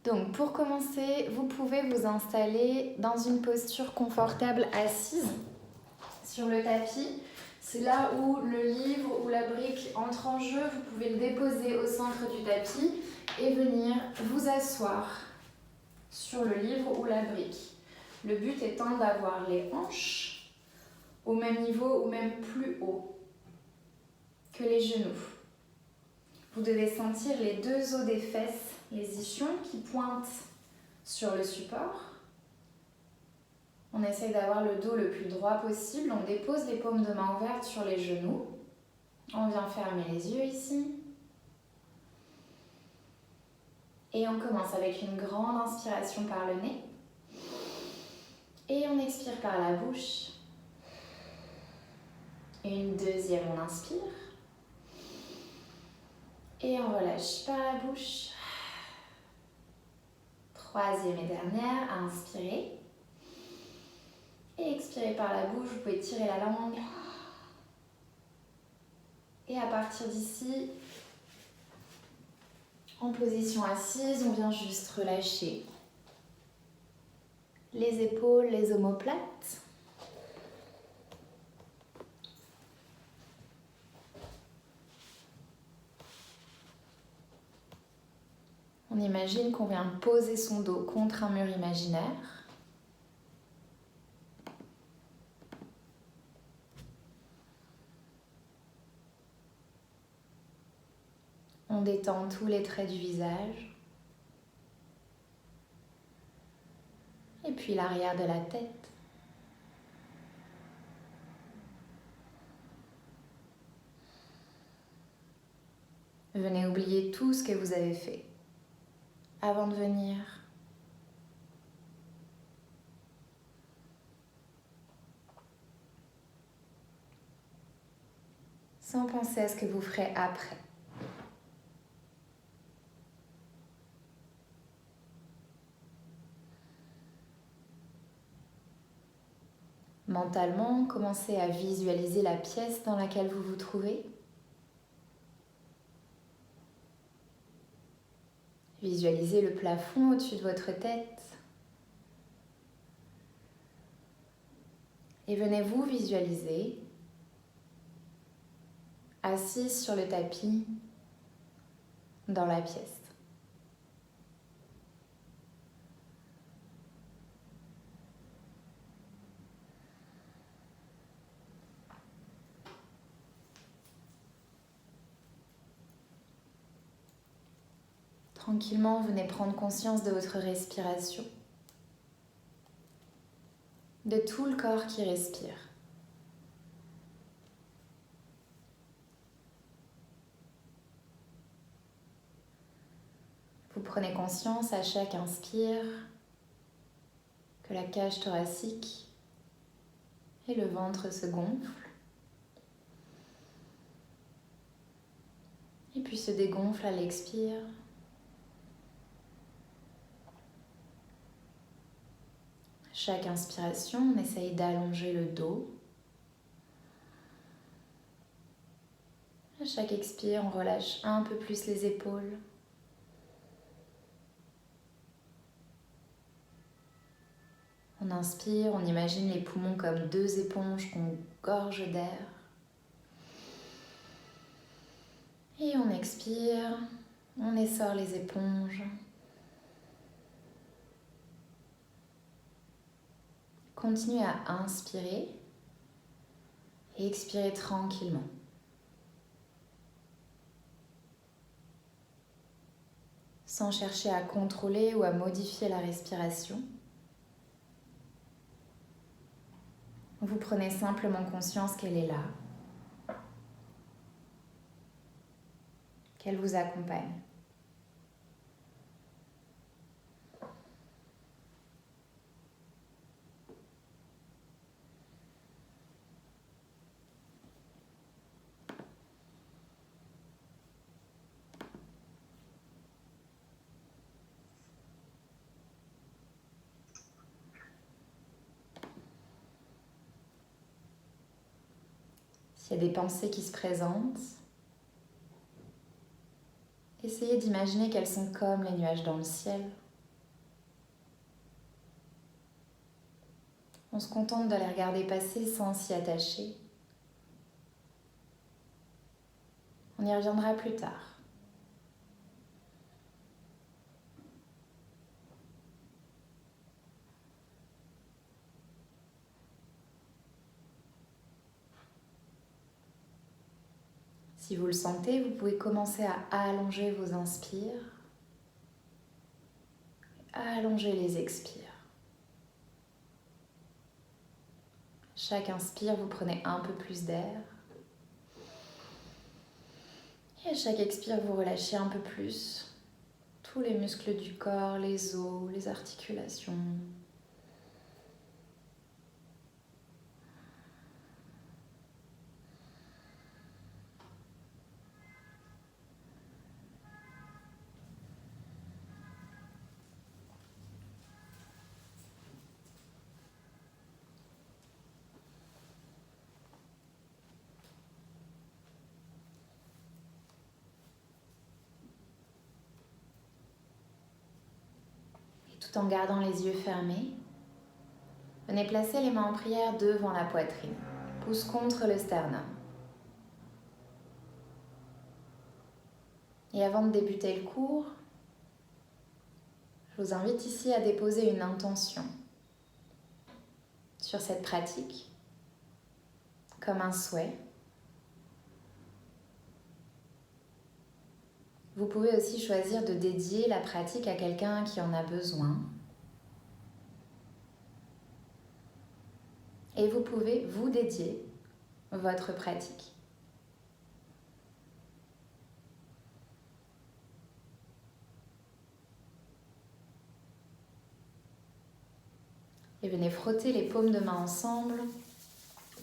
Donc pour commencer, vous pouvez vous installer dans une posture confortable assise sur le tapis. C'est là où le livre ou la brique entre en jeu. Vous pouvez le déposer au centre du tapis et venir vous asseoir sur le livre ou la brique. Le but étant d'avoir les hanches au même niveau ou même plus haut que les genoux. Vous devez sentir les deux os des fesses, les ischions qui pointent sur le support. On essaye d'avoir le dos le plus droit possible. On dépose les paumes de main ouvertes sur les genoux. On vient fermer les yeux ici. Et on commence avec une grande inspiration par le nez. Et on expire par la bouche. Une deuxième, on inspire. Et on relâche par la bouche. Troisième et dernière, à inspirer. Et expirez par la bouche, vous pouvez tirer la langue. Et à partir d'ici, en position assise, on vient juste relâcher les épaules, les omoplates. On imagine qu'on vient poser son dos contre un mur imaginaire. On détend tous les traits du visage. Et puis l'arrière de la tête. Venez oublier tout ce que vous avez fait avant de venir. Sans penser à ce que vous ferez après. Mentalement, commencez à visualiser la pièce dans laquelle vous vous trouvez. Visualisez le plafond au-dessus de votre tête. Et venez vous visualiser assise sur le tapis dans la pièce. Tranquillement, venez prendre conscience de votre respiration, de tout le corps qui respire. Vous prenez conscience à chaque inspire que la cage thoracique et le ventre se gonflent et puis se dégonflent à l'expire. Chaque inspiration, on essaye d'allonger le dos. À chaque expire, on relâche un peu plus les épaules. On inspire, on imagine les poumons comme deux éponges qu'on gorge d'air. Et on expire, on essore les éponges. Continuez à inspirer et expirer tranquillement. Sans chercher à contrôler ou à modifier la respiration. Vous prenez simplement conscience qu'elle est là, qu'elle vous accompagne. S'il y a des pensées qui se présentent, essayez d'imaginer qu'elles sont comme les nuages dans le ciel. On se contente de les regarder passer sans s'y attacher. On y reviendra plus tard. Si vous le sentez, vous pouvez commencer à allonger vos inspires, à allonger les expires. Chaque inspire, vous prenez un peu plus d'air. Et à chaque expire, vous relâchez un peu plus tous les muscles du corps, les os, les articulations. Tout en gardant les yeux fermés, venez placer les mains en prière devant la poitrine, pouce contre le sternum. Et avant de débuter le cours, je vous invite ici à déposer une intention sur cette pratique, comme un souhait. Vous pouvez aussi choisir de dédier la pratique à quelqu'un qui en a besoin. Et vous pouvez vous dédier votre pratique. Et venez frotter les paumes de main ensemble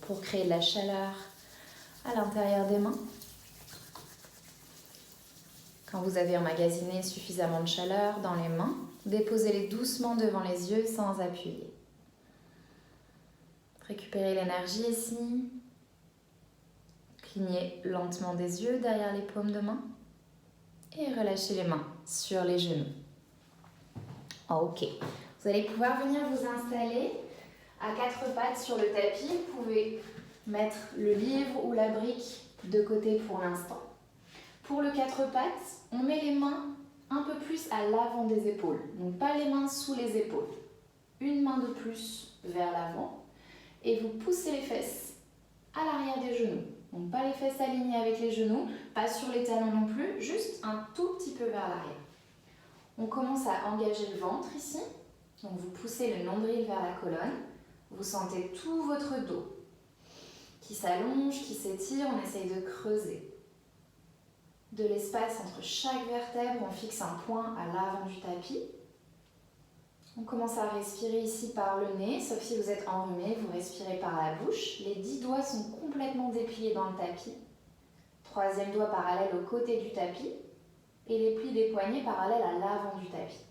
pour créer de la chaleur à l'intérieur des mains. Quand vous avez emmagasiné suffisamment de chaleur dans les mains, déposez-les doucement devant les yeux sans appuyer. Récupérez l'énergie ici. Clignez lentement des yeux derrière les paumes de main. Et relâchez les mains sur les genoux. Ok. Vous allez pouvoir venir vous installer à quatre pattes sur le tapis. Vous pouvez mettre le livre ou la brique de côté pour l'instant. Pour le quatre pattes, on met les mains un peu plus à l'avant des épaules. Donc pas les mains sous les épaules. Une main de plus vers l'avant. Et vous poussez les fesses à l'arrière des genoux. Donc pas les fesses alignées avec les genoux, pas sur les talons non plus, juste un tout petit peu vers l'arrière. On commence à engager le ventre ici. Donc vous poussez le nombril vers la colonne. Vous sentez tout votre dos qui s'allonge, qui s'étire. On essaye de creuser de l'espace entre chaque vertèbre. On fixe un point à l'avant du tapis. On commence à respirer ici par le nez, sauf si vous êtes enrhumé, vous respirez par la bouche. Les 10 doigts sont complètement dépliés dans le tapis. Troisième doigt parallèle au côté du tapis. Et les plis des poignets parallèles à l'avant du tapis.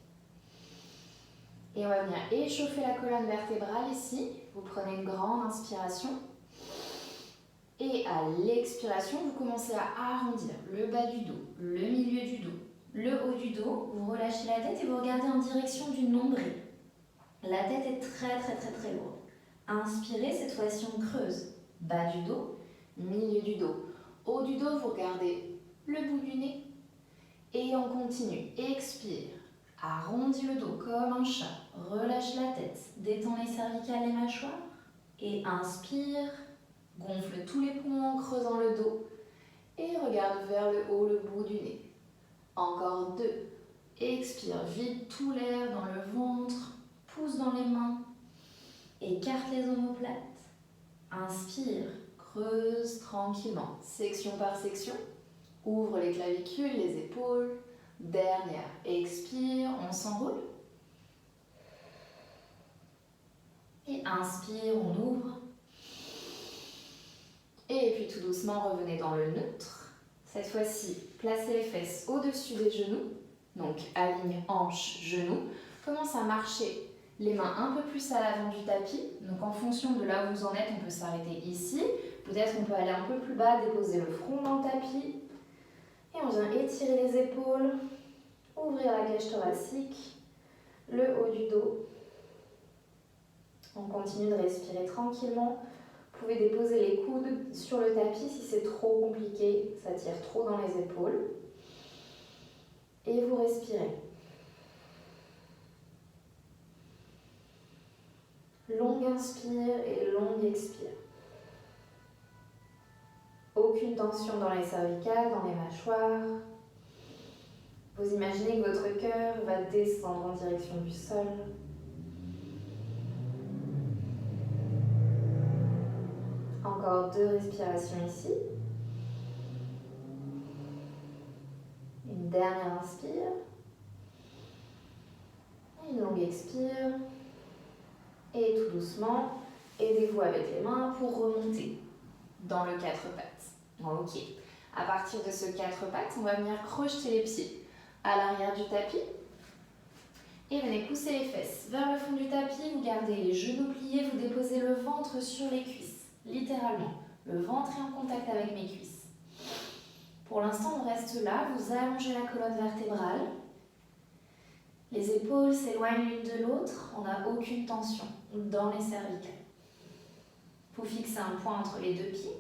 Et on va venir échauffer la colonne vertébrale ici. Vous prenez une grande inspiration. Et à l'expiration, vous commencez à arrondir le bas du dos, le milieu du dos, le haut du dos. Vous relâchez la tête et vous regardez en direction du nombril. La tête est très lourde. Inspirez, cette fois-ci on creuse. Bas du dos, milieu du dos. Haut du dos, vous regardez le bout du nez. Et on continue. Expire. Arrondis le dos comme un chat. Relâche la tête. Détends les cervicales et mâchoires. Et inspire. Gonfle tous les poumons en creusant le dos. Et regarde vers le haut le bout du nez. Encore 2. Expire. Vide tout l'air dans le ventre. Pousse dans les mains. Écarte les omoplates. Inspire. Creuse tranquillement. Section par section. Ouvre les clavicules, les épaules. Dernière. Expire. On s'enroule. Et inspire. On ouvre. Et puis tout doucement, revenez dans le neutre. Cette fois-ci, placez les fesses au-dessus des genoux. Donc, aligne hanche, genoux. Commence à marcher les mains un peu plus à l'avant du tapis. Donc, en fonction de là où vous en êtes, on peut s'arrêter ici. Peut-être on peut aller un peu plus bas, déposer le front dans le tapis. Et on vient étirer les épaules, ouvrir la cage thoracique, le haut du dos. On continue de respirer tranquillement. Vous pouvez déposer les coudes sur le tapis si c'est trop compliqué, ça tire trop dans les épaules. Et vous respirez. Longue inspire et longue expire. Aucune tension dans les cervicales, dans les mâchoires. Vous imaginez que votre cœur va descendre en direction du sol. Encore 2 respirations ici. Une dernière inspire. Une longue expire. Et tout doucement, aidez-vous avec les mains pour remonter dans le 4 pattes. Ok. À partir de ce 4 pattes, on va venir crocheter les pieds à l'arrière du tapis. Et venez pousser les fesses vers le fond du tapis. Vous gardez les genoux pliés, vous déposez le ventre sur les cuisses. Littéralement, le ventre est en contact avec mes cuisses. Pour l'instant, on reste là. Vous allongez la colonne vertébrale. Les épaules s'éloignent l'une de l'autre. On n'a aucune tension dans les cervicales. Vous fixez un point entre les 2 pieds.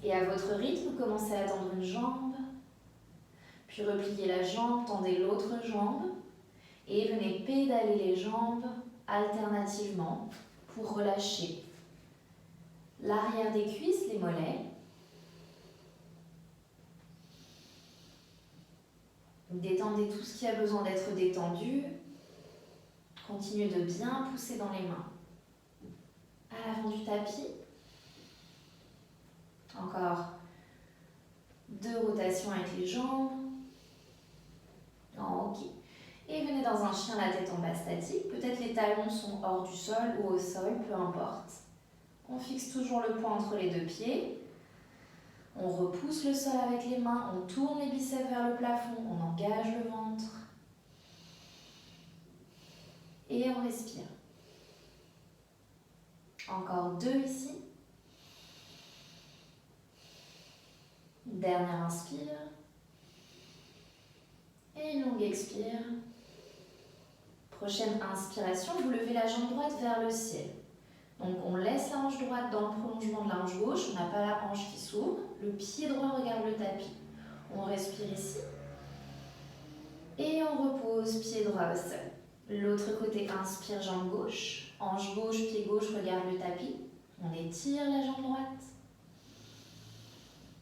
Et à votre rythme, vous commencez à tendre une jambe. Puis repliez la jambe, tendez l'autre jambe. Et venez pédaler les jambes alternativement pour relâcher l'arrière des cuisses, les mollets. Détendez tout ce qui a besoin d'être détendu. Continuez de bien pousser dans les mains. À l'avant du tapis. Encore 2 rotations avec les jambes. Ok. Et venez dans un chien la tête en bas statique. Peut-être les talons sont hors du sol ou au sol, peu importe. On fixe toujours le point entre les 2 pieds. On repousse le sol avec les mains, on tourne les biceps vers le plafond, on engage le ventre. Et on respire. Encore 2 ici. Dernière inspire. Et une longue expire. Prochaine inspiration, vous levez la jambe droite vers le ciel. Donc on laisse la hanche droite dans le prolongement de la hanche gauche, on n'a pas la hanche qui s'ouvre, le pied droit regarde le tapis. On respire ici et on repose pied droit au sol. L'autre côté, inspire jambe gauche, hanche gauche, pied gauche regarde le tapis. On étire la jambe droite.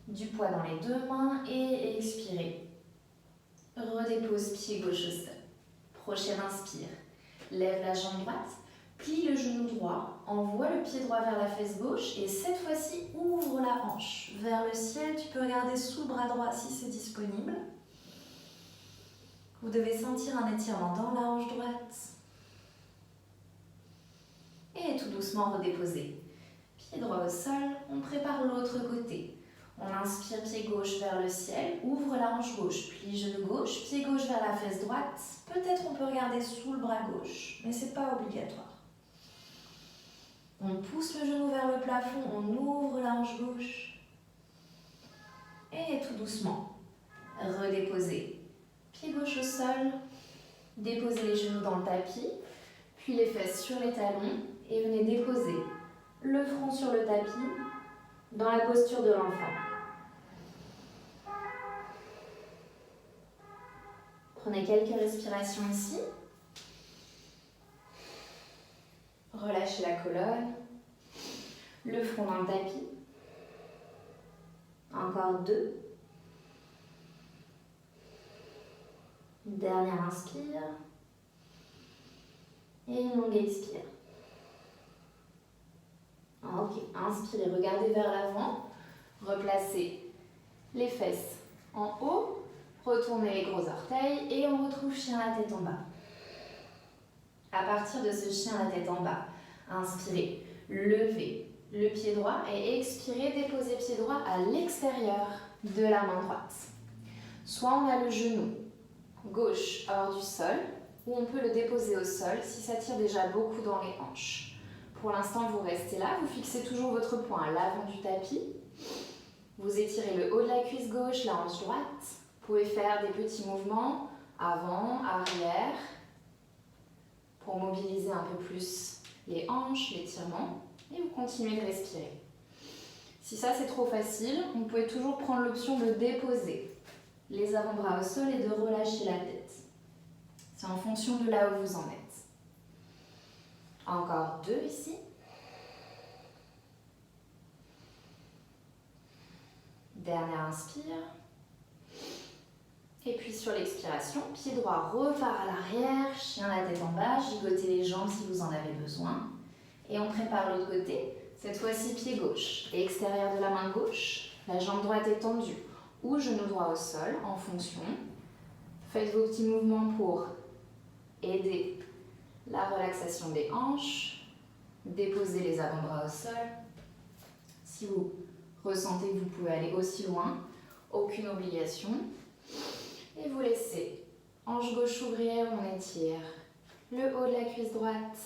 Du poids dans les 2 mains et expirez. Redépose pied gauche au sol. Prochaine inspire, lève la jambe droite. Plie le genou droit, envoie le pied droit vers la fesse gauche et cette fois-ci, ouvre la hanche vers le ciel. Tu peux regarder sous le bras droit si c'est disponible. Vous devez sentir un étirement dans la hanche droite. Et tout doucement redéposer. Pied droit au sol, on prépare l'autre côté. On inspire pied gauche vers le ciel, ouvre la hanche gauche, plie genou gauche, pied gauche vers la fesse droite. Peut-être on peut regarder sous le bras gauche, mais ce n'est pas obligatoire. On pousse le genou vers le plafond, on ouvre la hanche gauche. Et tout doucement, redéposez. Pied gauche au sol, déposez les genoux dans le tapis, puis les fesses sur les talons et venez déposer le front sur le tapis dans la posture de l'enfant. Prenez quelques respirations ici. Relâchez la colonne, le front dans le tapis. Encore 2. Dernière inspire. Et une longue expire. Ok, inspirez, regardez vers l'avant. Replacez les fesses en haut. Retournez les gros orteils et on retrouve chien la tête en bas. À partir de ce chien la tête en bas, inspirez, levez le pied droit et expirez, déposez pied droit à l'extérieur de la main droite. Soit on a le genou gauche hors du sol, ou on peut le déposer au sol si ça tire déjà beaucoup dans les hanches. Pour l'instant, vous restez là, vous fixez toujours votre poing à l'avant du tapis. Vous étirez le haut de la cuisse gauche, la hanche droite. Vous pouvez faire des petits mouvements avant, arrière, pour mobiliser un peu plus les hanches, l'étirement, et vous continuez de respirer. Si ça c'est trop facile, vous pouvez toujours prendre l'option de déposer les avant-bras au sol et de relâcher la tête. C'est en fonction de là où vous en êtes. Encore 2 ici. Dernière inspire. Et puis sur l'expiration, pied droit repart à l'arrière, chien la tête en bas, gigotez les jambes si vous en avez besoin. Et on prépare l'autre côté. Cette fois-ci, pied gauche et extérieur de la main gauche. La jambe droite est tendue ou genou droit au sol en fonction. Faites vos petits mouvements pour aider la relaxation des hanches. Déposez les avant-bras au sol. Si vous ressentez que vous pouvez aller aussi loin, aucune obligation. Et vous laissez hanche gauche ouvrière, on étire le haut de la cuisse droite.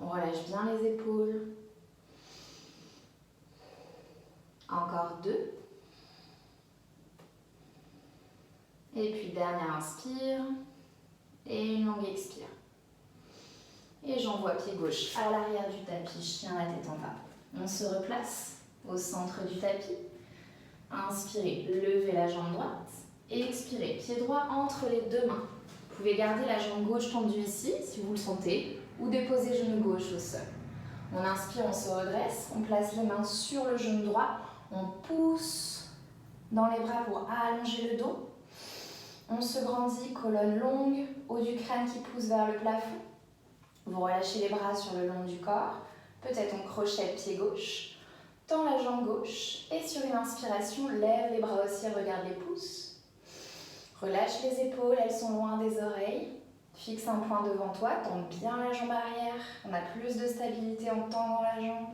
On relâche bien les épaules. Encore 2. Et puis dernière inspire. Et une longue expire. Et j'envoie pied gauche à l'arrière du tapis, chien la tête en bas. On se replace au centre du tapis. Inspirez, levez la jambe droite. Et expirez, pied droit entre les 2 mains. Vous pouvez garder la jambe gauche tendue ici, si vous le sentez, ou déposer genou gauche au sol. On inspire, on se redresse, on place les mains sur le genou droit, on pousse dans les bras pour allonger le dos. On se grandit, colonne longue, haut du crâne qui pousse vers le plafond. Vous relâchez les bras sur le long du corps, peut-être on crochette pied gauche, tend la jambe gauche et sur une inspiration, lève les bras au ciel, regarde les pouces. Relâche les épaules, elles sont loin des oreilles. Fixe un point devant toi, tends bien la jambe arrière. On a plus de stabilité en tendant la jambe.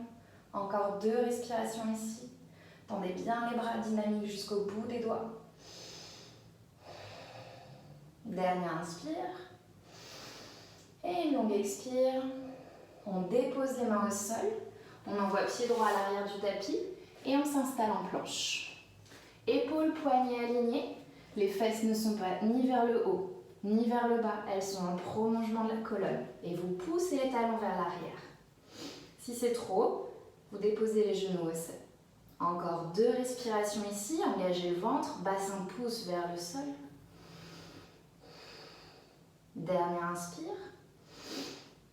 Encore 2 respirations ici. Tendez bien les bras dynamiques jusqu'au bout des doigts. Dernière inspire. Et une longue expire. On dépose les mains au sol. On envoie pied droit à l'arrière du tapis et on s'installe en planche. Épaules, poignets alignés. Les fesses ne sont pas ni vers le haut, ni vers le bas. Elles sont en prolongement de la colonne. Et vous poussez les talons vers l'arrière. Si c'est trop, vous déposez les genoux au sol. Encore 2 respirations ici. Engagez le ventre, bassin pousse vers le sol. Dernière inspire.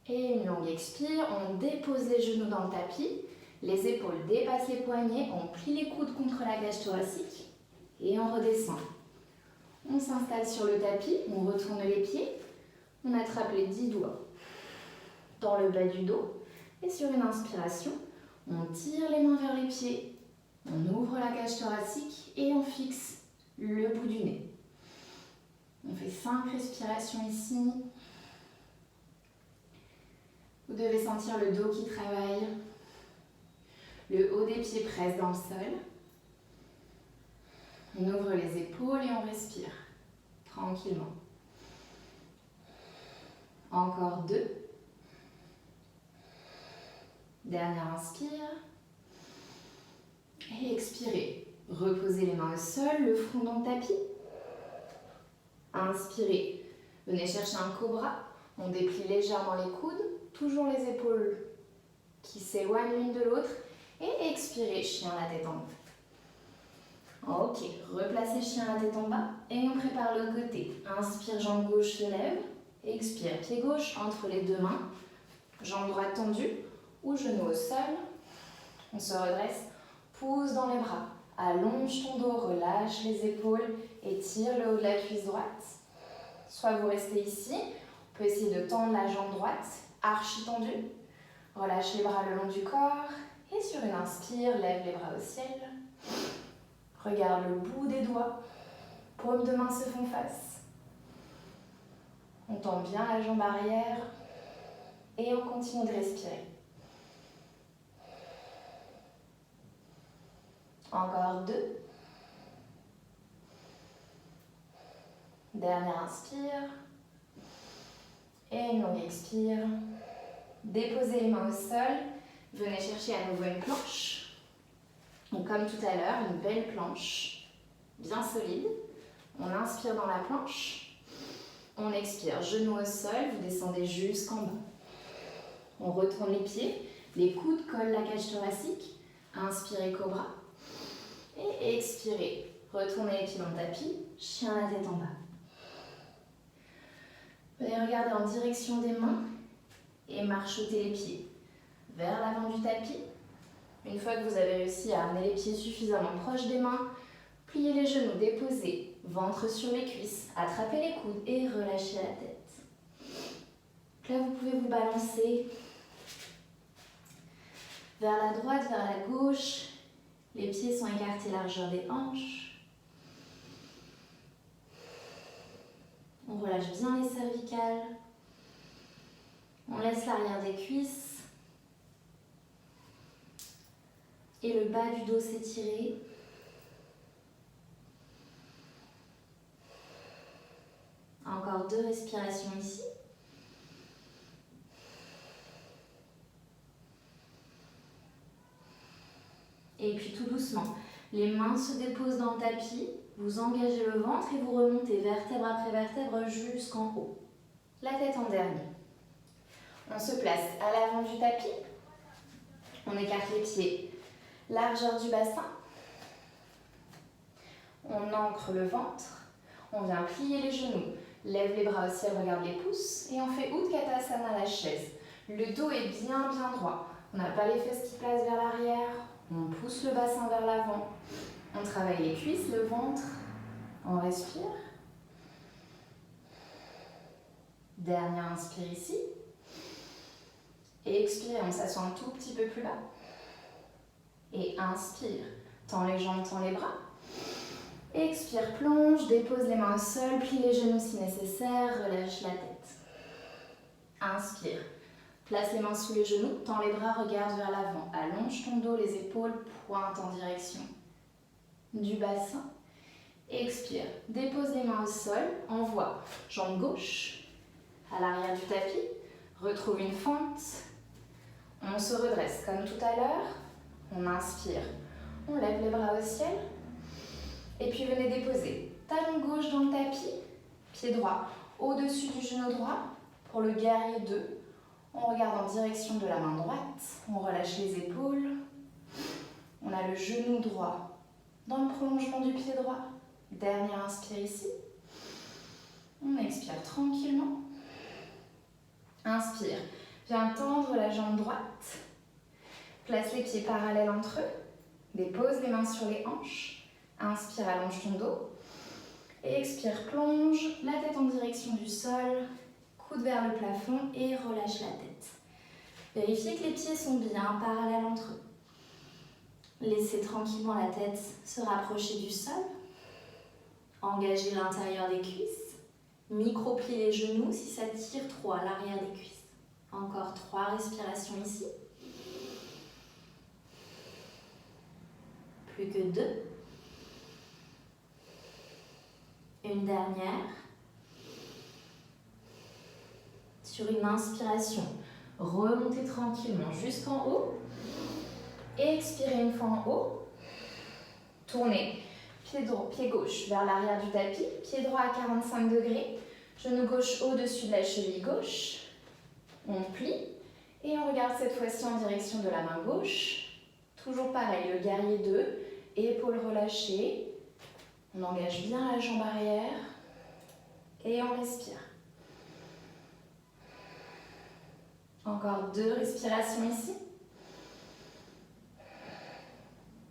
Et une longue expire. On dépose les genoux dans le tapis. Les épaules dépassent les poignets. On plie les coudes contre la cage thoracique. Et on redescend. On s'installe sur le tapis, on retourne les pieds, on attrape les 10 doigts dans le bas du dos et sur une inspiration, on tire les mains vers les pieds, on ouvre la cage thoracique et on fixe le bout du nez. On fait 5 respirations ici. Vous devez sentir le dos qui travaille, le haut des pieds presse dans le sol. On ouvre les épaules et on respire, tranquillement. Encore 2. Dernière inspire. Et expirez. Reposez les mains au sol, le front dans le tapis. Inspirez. Venez chercher un cobra. On déplie légèrement les coudes, toujours les épaules qui s'éloignent l'une de l'autre. Et expirez, chien la tête en bas. Ok, replacez chien la tête en bas et on prépare l'autre côté. Inspire, jambe gauche se lève. Expire, pied gauche entre les 2 mains. Jambe droite tendue ou genou au sol. On se redresse, pousse dans les bras. Allonge ton dos, relâche les épaules et tire le haut de la cuisse droite. Soit vous restez ici, on peut essayer de tendre la jambe droite, archi tendue. Relâche les bras le long du corps et sur une inspire, lève les bras au ciel. Regarde le bout des doigts, paumes de main se font face. On tend bien la jambe arrière et on continue de respirer. Encore 2. Dernière inspire. Et une longue expire. Déposez les mains au sol. Venez chercher à nouveau une planche. Donc comme tout à l'heure, une belle planche, bien solide. On inspire dans la planche. On expire, genoux au sol, vous descendez jusqu'en bas. On retourne les pieds, les coudes collent la cage thoracique. Inspirez, cobra. Et expirez, retournez les pieds dans le tapis, chien la tête en bas. Vous allez regarder en direction des mains et marchoter les pieds vers l'avant du tapis. Une fois que vous avez réussi à amener les pieds suffisamment proches des mains, pliez les genoux, déposez, ventre sur les cuisses, attrapez les coudes et relâchez la tête. Là, vous pouvez vous balancer vers la droite, vers la gauche. Les pieds sont écartés largeur des hanches. On relâche bien les cervicales. On laisse l'arrière des cuisses. Et le bas du dos s'étirer. Encore 2 respirations ici. Et puis tout doucement, les mains se déposent dans le tapis, vous engagez le ventre et vous remontez vertèbre après vertèbre jusqu'en haut. La tête en dernier. On se place à l'avant du tapis. On écarte les pieds, largeur du bassin. On ancre le ventre. On vient plier les genoux, lève les bras au ciel, regarde les pouces. Et on fait Utkatasana, la chaise. Le dos est bien droit. On n'a pas les fesses qui placent vers l'arrière. On pousse le bassin vers l'avant. On travaille les cuisses, le ventre. On respire. Dernière inspire ici. Et expire, on s'assoit un tout petit peu plus bas. Et inspire, tends les jambes, tends les bras. Expire, plonge, dépose les mains au sol, plie les genoux si nécessaire, relâche la tête. Inspire. Place les mains sous les genoux, tends les bras, regarde vers l'avant. Allonge ton dos, les épaules pointent en direction du bassin. Expire. Dépose les mains au sol, envoie. Jambe gauche à l'arrière du tapis. Retrouve une fente. On se redresse comme tout à l'heure. On inspire. On lève les bras au ciel. Et puis venez déposer talon gauche dans le tapis. Pied droit au-dessus du genou droit pour le guerrier 2. On regarde en direction de la main droite, on relâche les épaules. On a le genou droit dans le prolongement du pied droit. Dernière inspire ici. On expire tranquillement. Inspire, viens tendre la jambe droite. Place les pieds parallèles entre eux. Dépose les mains sur les hanches. Inspire, allonge ton dos. Et expire, plonge la tête en direction du sol. Coude vers le plafond et relâche la tête. Vérifiez que les pieds sont bien parallèles entre eux. Laissez tranquillement la tête se rapprocher du sol. Engagez l'intérieur des cuisses. Micro-plie les genoux si ça tire trop à l'arrière des cuisses. Encore 3 respirations ici. Plus que 2. Une dernière. Sur une inspiration, remontez tranquillement jusqu'en haut. Expirez une fois en haut. Tournez pied gauche vers l'arrière du tapis. Pied droit à 45 degrés. Genou gauche au-dessus de la cheville gauche. On plie. Et on regarde cette fois-ci en direction de la main gauche. Toujours pareil, le guerrier 2. Épaules relâchées. On engage bien la jambe arrière. Et on respire. Encore 2 respirations ici.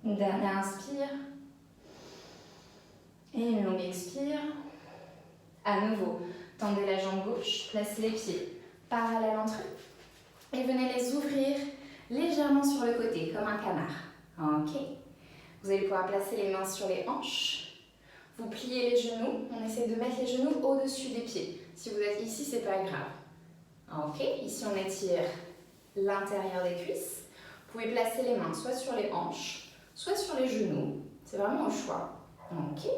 Une dernière inspire. Et une longue expire. À nouveau, tendez la jambe gauche, placez les pieds parallèles entre eux. Et venez les ouvrir légèrement sur le côté, comme un canard. Ok. Vous allez pouvoir placer les mains sur les hanches. Vous pliez les genoux. On essaie de mettre les genoux au-dessus des pieds. Si vous êtes ici, c'est pas grave. Ok, ici on étire l'intérieur des cuisses. Vous pouvez placer les mains soit sur les hanches, soit sur les genoux. C'est vraiment au choix. Ok.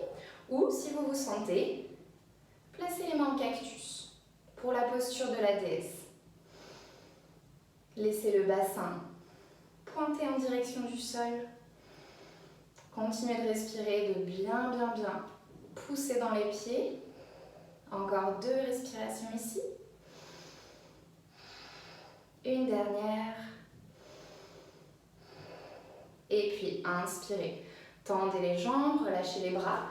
Ou si vous vous sentez, placez les mains en cactus pour la posture de la déesse. Laissez le bassin pointer en direction du sol. Continuez de respirer, de bien pousser dans les pieds. Encore Encore 2 respirations ici. Une dernière. Et puis inspirez. Tendez les jambes, relâchez les bras.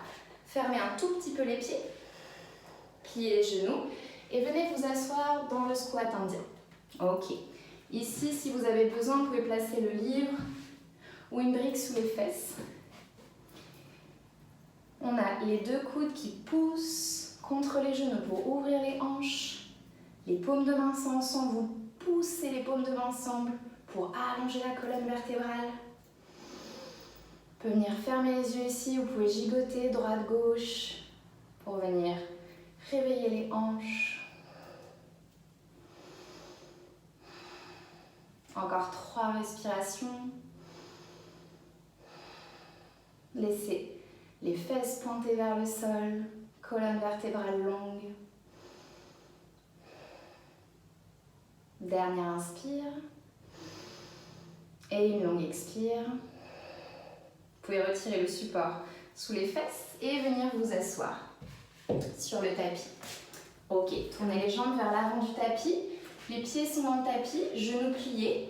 Fermez un tout petit peu les pieds. Pliez les genoux. Et venez vous asseoir dans le squat indien. Ok. Ici, si vous avez besoin, vous pouvez placer le livre ou une brique sous les fesses. On a les 2 coudes qui poussent contre les genoux pour ouvrir les hanches. Les paumes de main sont ensemble. Vous poussez les paumes de main ensemble pour allonger la colonne vertébrale. Vous pouvez venir fermer les yeux ici. Vous pouvez gigoter droite-gauche pour venir réveiller les hanches. Encore 3 respirations. Laissez les fesses pointées vers le sol, colonne vertébrale longue. Dernière inspire. Et une longue expire. Vous pouvez retirer le support sous les fesses et venir vous asseoir sur le tapis. Ok, tournez les jambes vers l'avant du tapis. Les pieds sont dans le tapis, genoux pliés.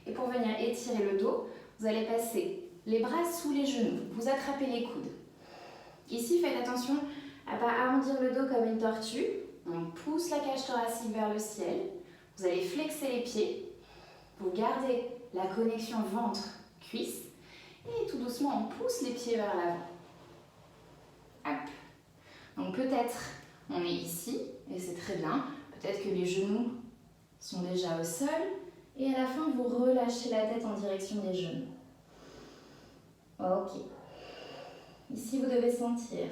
Et pour venir étirer le dos, vous allez passer les bras sous les genoux. Vous attrapez les coudes. Ici, faites attention à ne pas arrondir le dos comme une tortue. On pousse la cage thoracique vers le ciel. Vous allez flexer les pieds. Vous gardez la connexion ventre-cuisse. Et tout doucement, on pousse les pieds vers l'avant. Hop. Donc peut-être on est ici, et c'est très bien. Peut-être que les genoux sont déjà au sol. Et à la fin, vous relâchez la tête en direction des genoux. Ok. Ici, vous devez sentir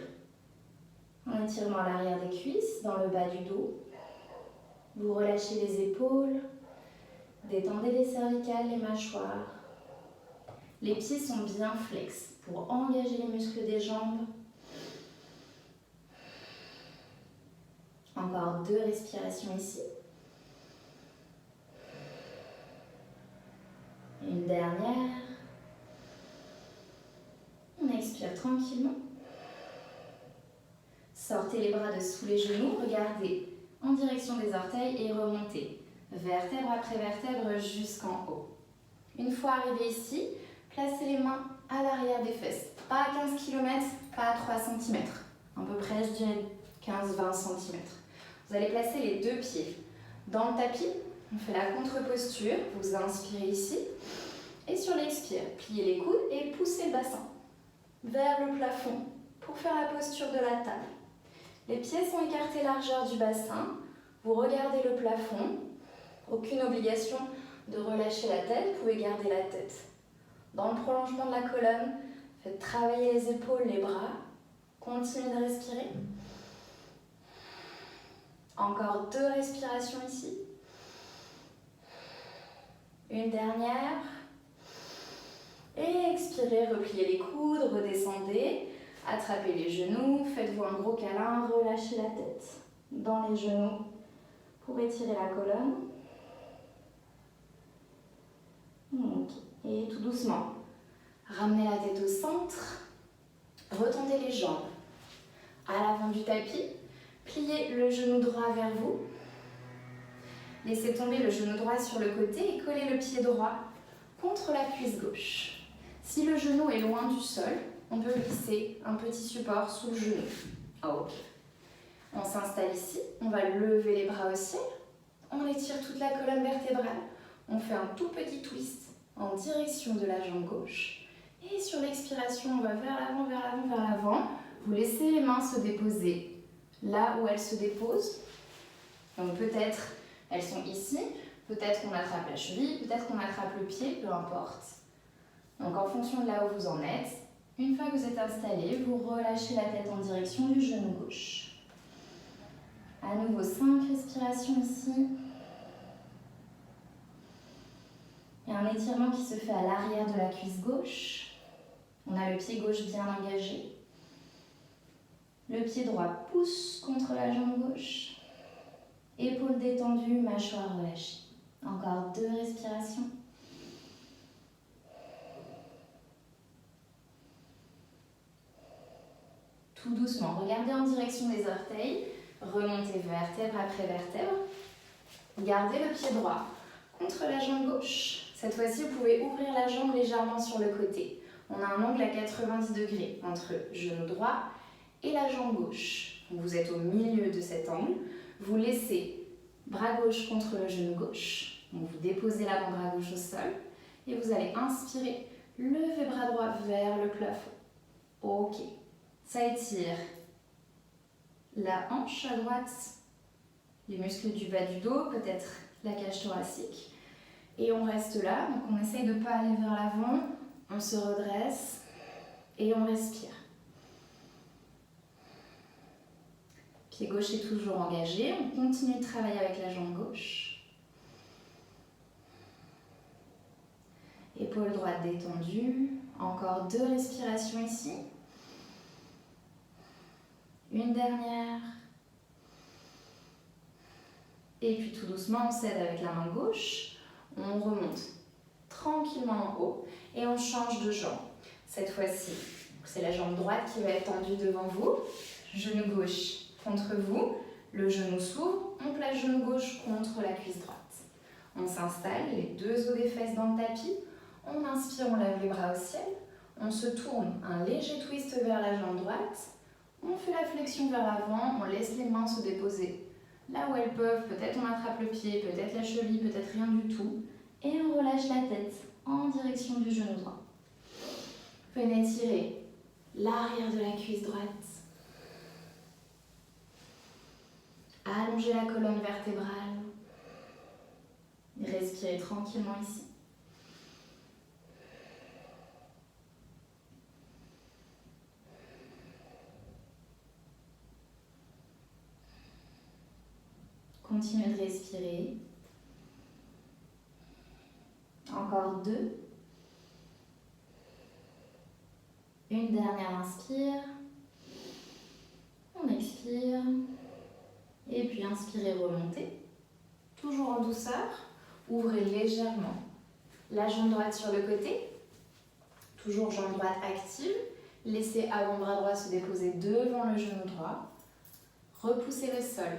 un étirement à l'arrière des cuisses, dans le bas du dos. Vous relâchez les épaules. Détendez les cervicales, les mâchoires. Les pieds sont bien flex pour engager les muscles des jambes. Encore 2 respirations ici. Une dernière. On expire tranquillement. Sortez les bras de sous les genoux, regardez en direction des orteils et remontez vertèbre après vertèbre jusqu'en haut. Une fois arrivé ici, placez les mains à l'arrière des fesses. Pas à 15 km, pas à 3 cm. À peu près, je dirais 15-20 cm. Vous allez placer les 2 pieds dans le tapis. On fait la contre-posture. Vous inspirez ici. Et sur l'expire, pliez les coudes et poussez le bassin vers le plafond pour faire la posture de la table. Les pieds sont écartés largeur du bassin. Vous regardez le plafond. Aucune obligation de relâcher la tête. Vous pouvez garder la tête dans le prolongement de la colonne. Faites travailler les épaules, les bras. Continuez de respirer. Encore 2 respirations ici. Une dernière. Et expirez, repliez les coudes, redescendez. Attrapez les genoux, faites-vous un gros câlin, relâchez la tête dans les genoux pour étirer la colonne. Et tout doucement, ramenez la tête au centre, retendez les jambes à l'avant du tapis, pliez le genou droit vers vous, laissez tomber le genou droit sur le côté et collez le pied droit contre la cuisse gauche. Si le genou est loin du sol, on peut glisser un petit support sous le genou. Ok. On s'installe ici, on va lever les bras au ciel, on étire toute la colonne vertébrale, on fait un tout petit twist en direction de la jambe gauche. Et sur l'expiration, on va vers l'avant, vers l'avant, vers l'avant. Vous laissez les mains se déposer là où elles se déposent. Donc peut-être elles sont ici, peut-être qu'on attrape la cheville, peut-être qu'on attrape le pied, peu importe. Donc en fonction de là où vous en êtes, une fois que vous êtes installé, vous relâchez la tête en direction du genou gauche. À nouveau 5 respirations ici. Il y a un étirement qui se fait à l'arrière de la cuisse gauche. On a le pied gauche bien engagé. Le pied droit pousse contre la jambe gauche. Épaules détendues, mâchoire relâchée. Encore 2 respirations. Tout doucement, regardez en direction des orteils. Remontez vertèbre après vertèbre. Gardez le pied droit contre la jambe gauche. Cette fois-ci, vous pouvez ouvrir la jambe légèrement sur le côté. On a un angle à 90 degrés entre genou droit et la jambe gauche. Donc vous êtes au milieu de cet angle. Vous laissez bras gauche contre le genou gauche. Donc vous déposez l'avant-bras gauche au sol. Et vous allez inspirer, lever bras droit vers le plafond. Ok. Ça étire la hanche à droite, les muscles du bas du dos, peut-être la cage thoracique. Et on reste là, donc on essaye de ne pas aller vers l'avant, on se redresse et on respire. Pied gauche est toujours engagé, on continue de travailler avec la jambe gauche. Épaule droite détendue, encore 2 respirations ici. Une dernière. Et puis tout doucement, on cède avec la main gauche. On remonte tranquillement en haut et on change de jambe. Cette fois-ci, c'est la jambe droite qui va être tendue devant vous. Genou gauche contre vous. Le genou s'ouvre. On place genou gauche contre la cuisse droite. On s'installe, les 2 os des fesses dans le tapis. On inspire, on lève les bras au ciel. On se tourne, un léger twist vers la jambe droite. On fait la flexion vers l'avant, on laisse les mains se déposer là où elles peuvent. Peut-être on attrape le pied, peut-être la cheville, peut-être rien du tout. Et on relâche la tête en direction du genou droit. Venez tirer l'arrière de la cuisse droite. Allongez la colonne vertébrale. Respirez tranquillement ici. Continuez de respirer. Encore 2. Une dernière inspire. On expire. Et puis inspirez, remontez. Toujours en douceur. Ouvrez légèrement la jambe droite sur le côté. Toujours jambe droite active. Laissez avant-bras droit se déposer devant le genou droit. Repoussez le sol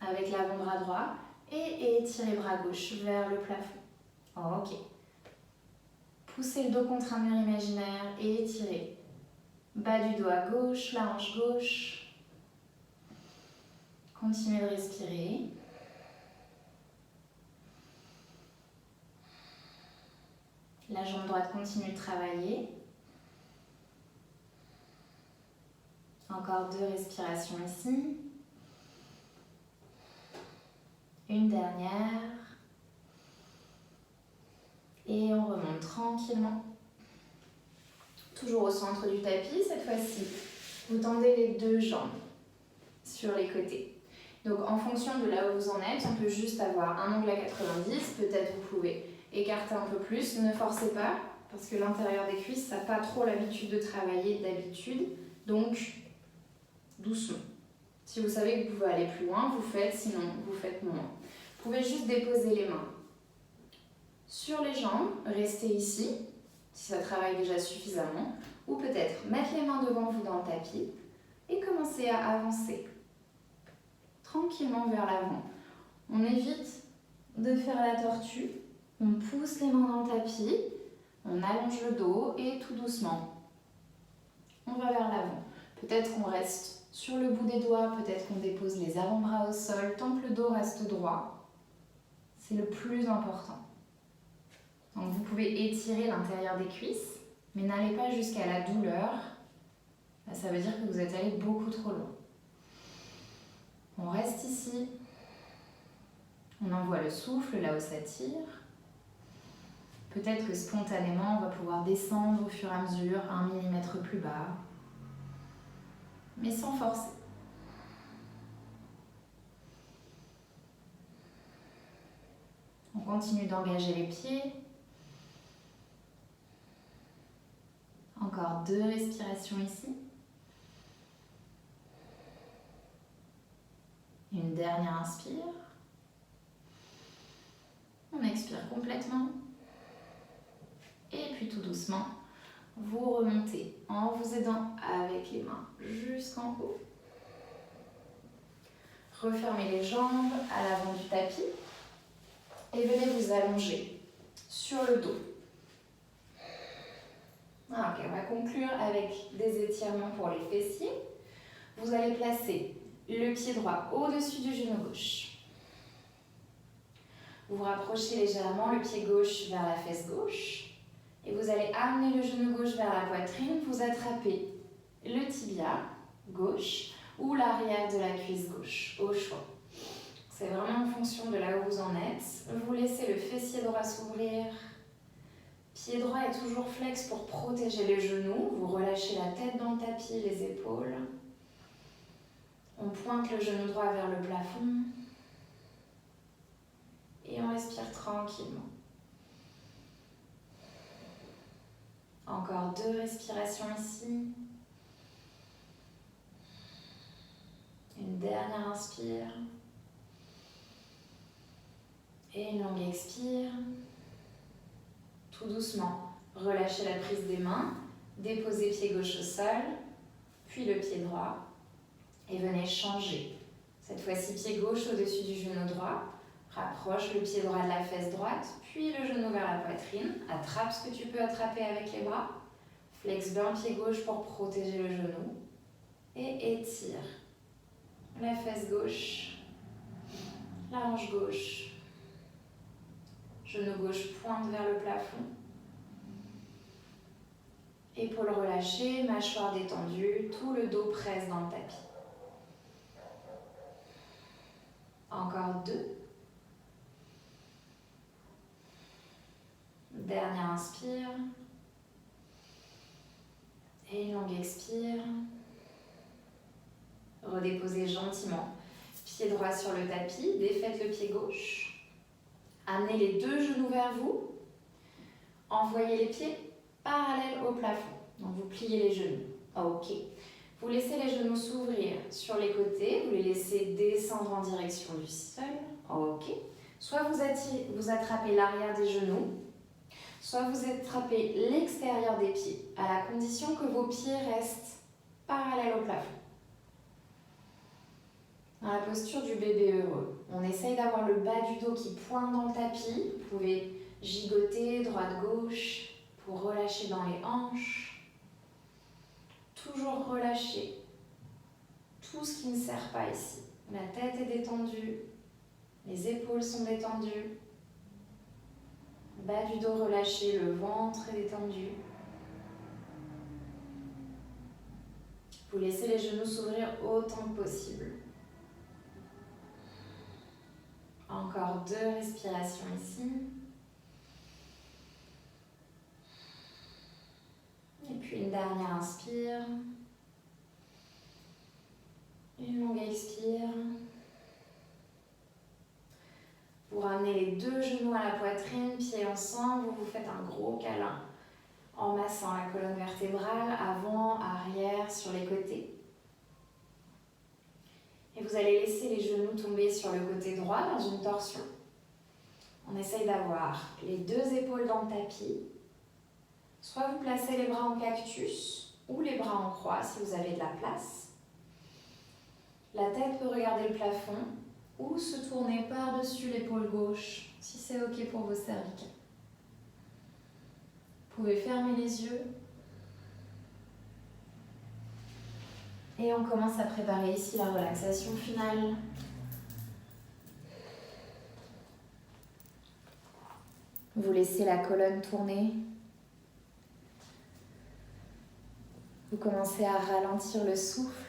avec l'avant-bras droit et étirez bras gauche vers le plafond. Ok. Poussez le dos contre un mur imaginaire et étirez. Bas du dos à gauche, la hanche gauche. Continuez de respirer. La jambe droite continue de travailler. Encore 2 respirations ici. Une dernière. Et on remonte tranquillement. Toujours au centre du tapis, cette fois-ci. Vous tendez les 2 jambes sur les côtés. Donc en fonction de là où vous en êtes, on peut juste avoir un angle à 90. Peut-être vous pouvez écarter un peu plus. Ne forcez pas, parce que l'intérieur des cuisses, ça n'a pas trop l'habitude de travailler d'habitude. Donc, doucement. Si vous savez que vous pouvez aller plus loin, vous faites, sinon vous faites moins. Vous pouvez juste déposer les mains sur les jambes, rester ici, si ça travaille déjà suffisamment, ou peut-être mettre les mains devant vous dans le tapis et commencer à avancer tranquillement vers l'avant. On évite de faire la tortue, on pousse les mains dans le tapis, on allonge le dos et tout doucement, on va vers l'avant. Peut-être qu'on reste sur le bout des doigts, peut-être qu'on dépose les avant-bras au sol, tant que le dos reste droit. C'est le plus important. Donc vous pouvez étirer l'intérieur des cuisses, mais n'allez pas jusqu'à la douleur. Là, ça veut dire que vous êtes allé beaucoup trop loin. On reste ici. On envoie le souffle là où ça tire. Peut-être que spontanément, on va pouvoir descendre au fur et à mesure, 1 mm plus bas, mais sans forcer. On continue d'engager les pieds. Encore 2 respirations ici. Une dernière inspire. On expire complètement. Et puis tout doucement, vous remontez en vous aidant avec les mains jusqu'en haut. Refermez les jambes à l'avant du tapis et venez vous allonger sur le dos. Ok, on va conclure avec des étirements pour les fessiers. Vous allez placer le pied droit au-dessus du genou gauche. Vous rapprochez légèrement le pied gauche vers la fesse gauche et vous allez amener le genou gauche vers la poitrine. Vous attrapez le tibia gauche ou l'arrière de la cuisse gauche, au choix. C'est vraiment en fonction de là où vous en êtes. Vous laissez le fessier droit s'ouvrir. Pied droit est toujours flex pour protéger les genoux. Vous relâchez la tête dans le tapis, les épaules. On pointe le genou droit vers le plafond. Et on respire tranquillement. Encore 2 respirations ici. Une dernière inspire. Et une longue expire. Tout doucement, relâchez la prise des mains. Déposez pied gauche au sol, puis le pied droit. Et venez changer. Cette fois-ci, pied gauche au-dessus du genou droit. Rapproche le pied droit de la fesse droite, puis le genou vers la poitrine. Attrape ce que tu peux attraper avec les bras. Flex bien pied gauche pour protéger le genou. Et étire la fesse gauche, la hanche gauche. Genou gauche pointe vers le plafond. Épaule relâchée, mâchoire détendue, tout le dos presse dans le tapis. Encore 2. Dernière inspire. Et une longue expire. Redéposez gentiment. Pied droit sur le tapis, défaites le pied gauche. Amenez les 2 genoux vers vous. Envoyez les pieds parallèles au plafond. Donc vous pliez les genoux. Ok. Vous laissez les genoux s'ouvrir sur les côtés. Vous les laissez descendre en direction du sol. Ok. Soit vous attrapez l'arrière des genoux, soit vous attrapez l'extérieur des pieds, à la condition que vos pieds restent parallèles au plafond. Dans la posture du bébé heureux, on essaye d'avoir le bas du dos qui pointe dans le tapis. Vous pouvez gigoter droite-gauche pour relâcher dans les hanches. Toujours relâcher tout ce qui ne sert pas ici. La tête est détendue, les épaules sont détendues, bas du dos relâché, le ventre est détendu. Vous laissez les genoux s'ouvrir autant que possible. Encore 2 respirations ici. Et puis une dernière inspire. Une longue expire. Vous ramenez les 2 genoux à la poitrine, pieds ensemble. Vous vous faites un gros câlin en massant la colonne vertébrale, avant, arrière, sur les côtés. Et vous allez laisser les genoux tomber sur le côté droit dans une torsion. On essaye d'avoir les 2 épaules dans le tapis. Soit vous placez les bras en cactus ou les bras en croix si vous avez de la place. La tête peut regarder le plafond ou se tourner par-dessus l'épaule gauche si c'est ok pour vos cervicales. Vous pouvez fermer les yeux. Et on commence à préparer ici la relaxation finale. Vous laissez la colonne tourner. Vous commencez à ralentir le souffle.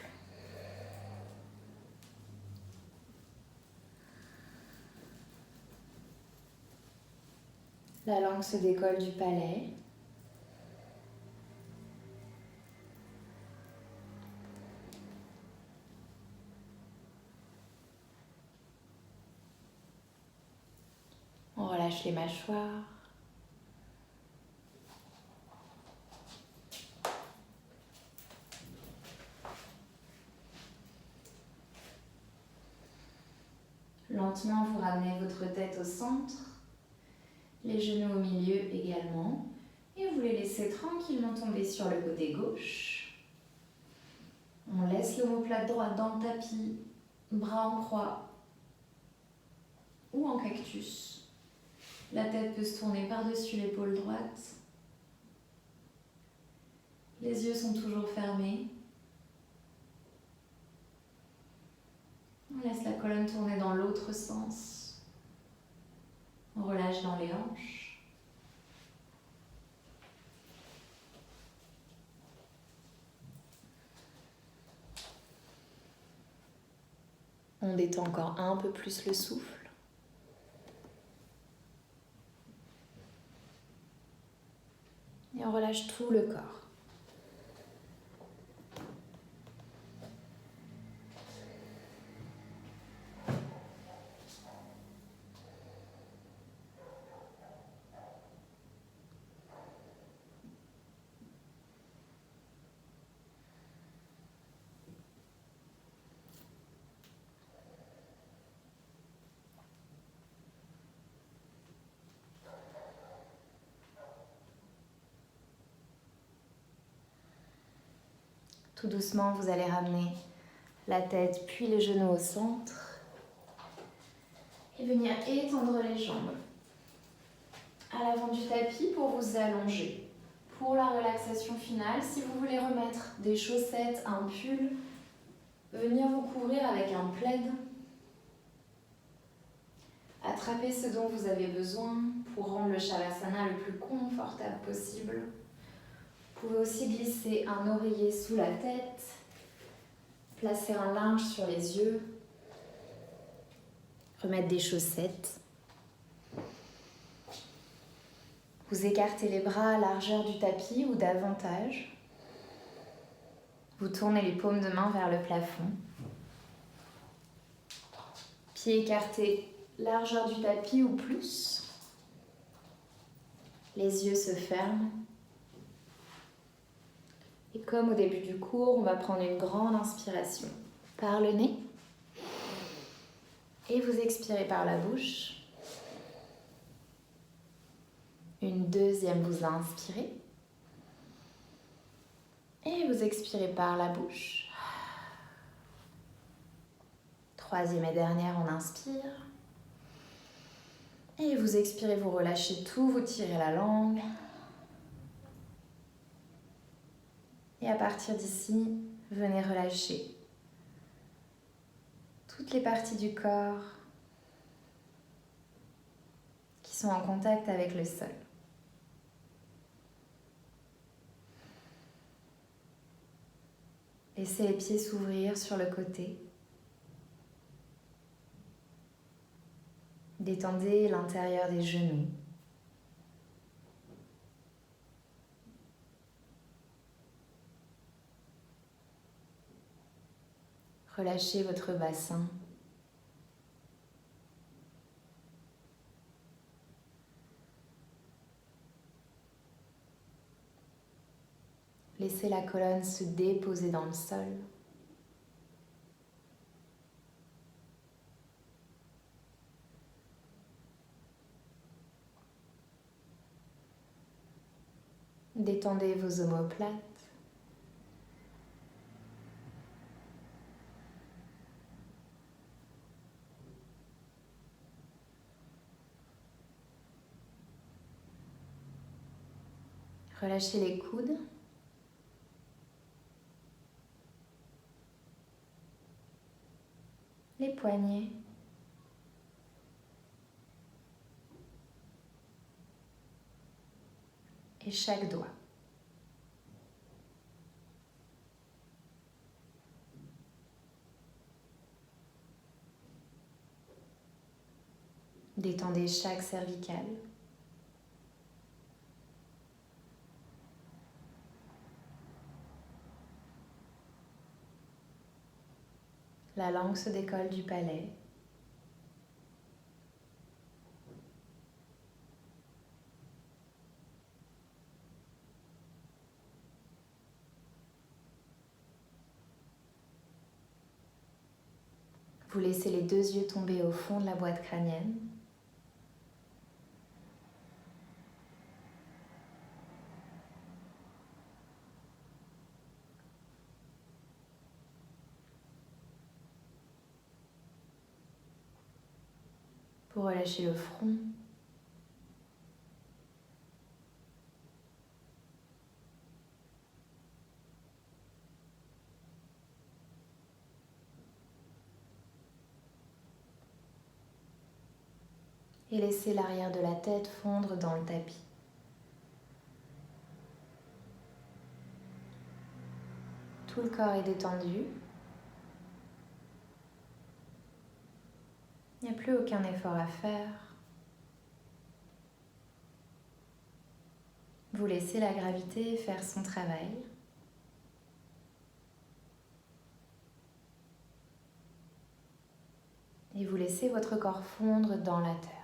La langue se décolle du palais. On relâche les mâchoires. Lentement, vous ramenez votre tête au centre, les genoux au milieu également, et vous les laissez tranquillement tomber sur le côté gauche. On laisse l'omoplate droite dans le tapis, bras en croix ou en cactus. La tête peut se tourner par-dessus l'épaule droite. Les yeux sont toujours fermés. On laisse la colonne tourner dans l'autre sens. On relâche dans les hanches. On détend encore un peu plus le souffle. Et on relâche tout le corps. Tout doucement, vous allez ramener la tête puis les genoux au centre et venir étendre les jambes à l'avant du tapis pour vous allonger. Pour la relaxation finale, si vous voulez remettre des chaussettes, un pull, venir vous couvrir avec un plaid. Attrapez ce dont vous avez besoin pour rendre le Shavasana le plus confortable possible. Vous pouvez aussi glisser un oreiller sous la tête, placer un linge sur les yeux, remettre des chaussettes. Vous écartez les bras à largeur du tapis ou davantage. Vous tournez les paumes de main vers le plafond. Pieds écartés, largeur du tapis ou plus. Les yeux se ferment. Et comme au début du cours, on va prendre une grande inspiration par le nez. Et vous expirez par la bouche. Une deuxième, vous inspirez. Et vous expirez par la bouche. Troisième et dernière, on inspire. Et vous expirez, vous relâchez tout, vous tirez la langue. Et à partir d'ici, venez relâcher toutes les parties du corps qui sont en contact avec le sol. Laissez les pieds s'ouvrir sur le côté. Détendez l'intérieur des genoux. Relâchez votre bassin. Laissez la colonne se déposer dans le sol. Détendez vos omoplates. Relâchez les coudes. Les poignets. Et chaque doigt. Détendez chaque cervicale. La langue se décolle du palais. Vous laissez les deux yeux tomber au fond de la boîte crânienne. Vous relâchez le front. Et laissez l'arrière de la tête fondre dans le tapis. Tout le corps est détendu. Il n'y a plus aucun effort à faire. Vous laissez la gravité faire son travail. Et vous laissez votre corps fondre dans la terre.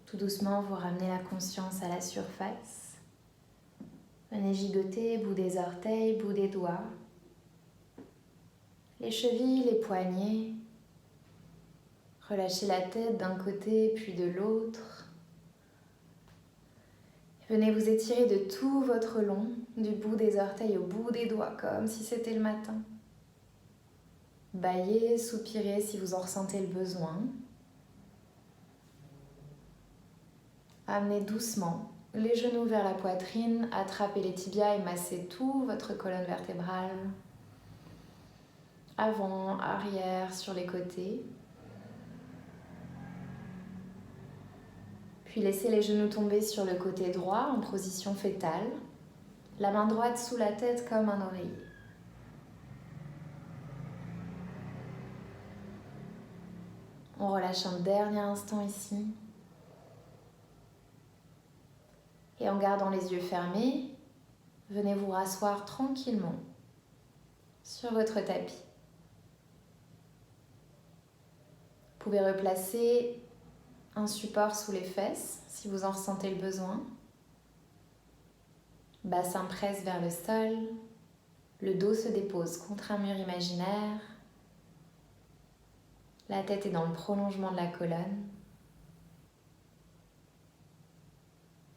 Tout doucement, vous ramenez la conscience à la surface. Venez gigoter, bout des orteils, bout des doigts. Les chevilles, les poignets. Relâchez la tête d'un côté puis de l'autre. Venez vous étirer de tout votre long, du bout des orteils au bout des doigts, comme si c'était le matin. Bâillez, soupirez si vous en ressentez le besoin. Amenez doucement les genoux vers la poitrine, attrapez les tibias et massez tout votre colonne vertébrale. Avant, arrière, sur les côtés. Puis laissez les genoux tomber sur le côté droit en position fétale. La main droite sous la tête comme un oreiller. On relâche un dernier instant ici. Et en gardant les yeux fermés, venez vous rasseoir tranquillement sur votre tapis. Vous pouvez replacer un support sous les fesses si vous en ressentez le besoin. Bassin presse vers le sol, le dos se dépose contre un mur imaginaire, la tête est dans le prolongement de la colonne.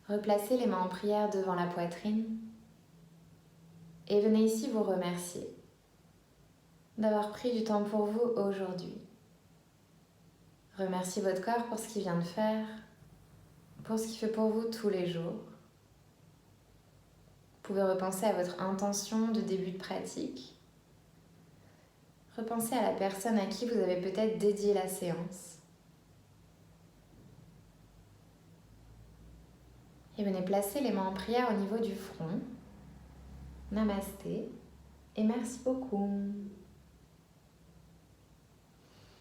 Replacez les mains en prière devant la poitrine et venez ici vous remercier d'avoir pris du temps pour vous aujourd'hui. Remerciez votre corps pour ce qu'il vient de faire, pour ce qu'il fait pour vous tous les jours. Vous pouvez repenser à votre intention de début de pratique. Repensez à la personne à qui vous avez peut-être dédié la séance. Et venez placer les mains en prière au niveau du front. Namasté et merci beaucoup.